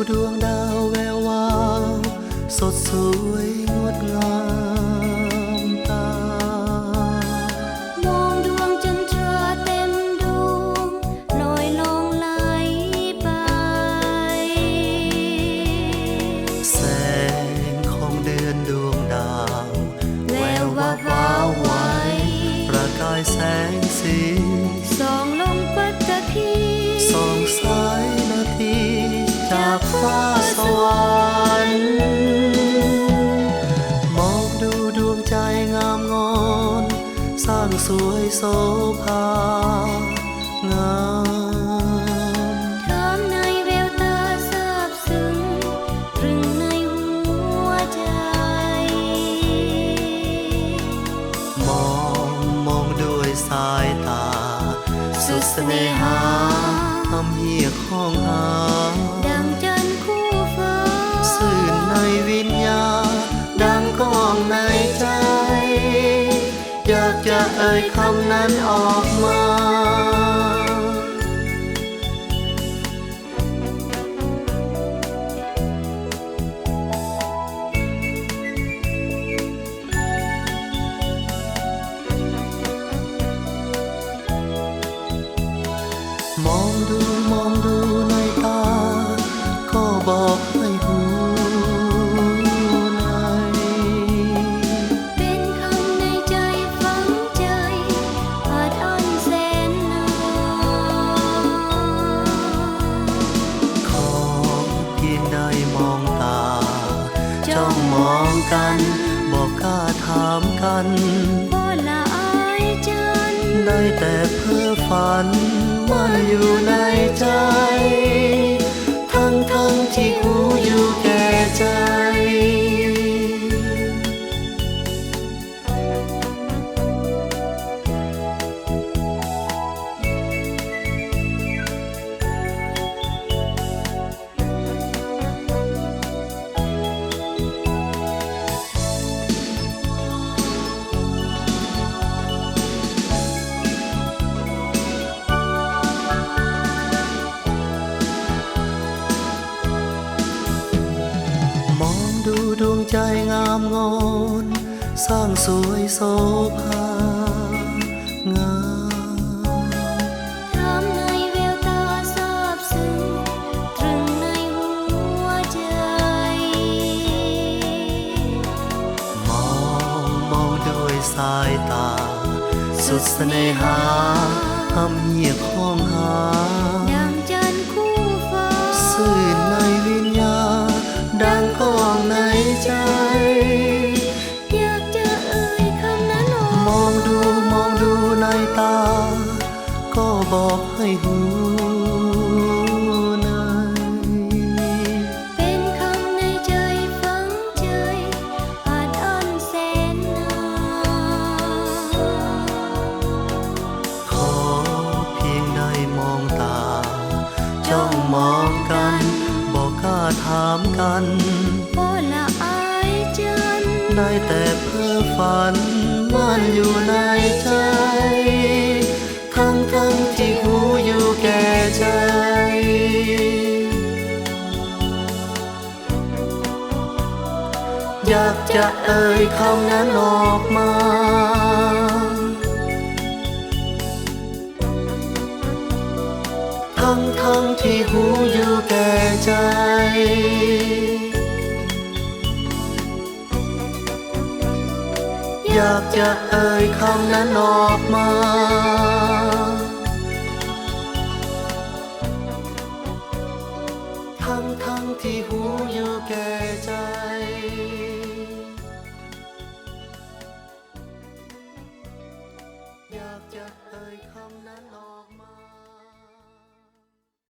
ดวงดาวแวววาวสดสวยงดงามตามองดวงจันทราเต็มดวงลอยลงไหลไปแสงของเดือนดวงดาวแวววาววาวไว้ประกายแสงสีส่องลงปัตตภีส่องสายนาทีจากฟ้าสวรรค์มองดูดวงใจงามงอนสร้างสวยโสภางามถามในแววตาซาบซึ้งตรึงในหัวใจมองด้วยสายตาสุดเสน่หาทำเหียข้องหาดังจันทร์คู่ฟ้าสื่นในวิญญาณดังก้องในใจอยากจะเอ่ยคำนั้นออกมามองดูในตาก็บอกให้หูในเป็นคำในใจฝังใจอาจอันแสนนานขอเพียงได้มองตาจ้องมองกันบอกกล้าถามกันบ่ละอายจันได้แต่เพ้อฝันมันอยู่ในใจทั้งที่หูอยู่แก่ใจดูดวงใจงามงอนสร้างสวยโสภางามถามในแววตาซาบซึ้งตรึงในหัวใจมองด้วยสายตาสุดเสน่หาทำเหียข้องหาดังจันทร์คู่ฟ้าสื่นในวิญญาณดังก้องในใจอยากจะเอ่ยคำนั้นออกมองดูในตาก็บอกให้หูในเป็นคำในใจฝังใจอาจอันแสนนานขอเพียงได้มองตาจ้องมองกันบอกกล้าถามกันบ่ละอายจันได้แต่เพ้อฝันมันอยู่ในใจทั้งที่หูอยู่แก่ใจอยากจะเอ่ยคำนั้นออกมาทั้งที่หูอยู่แก่ใจอยากจะเอ่ยคำนั้นออกมาทั้งที่หูอยู่แก่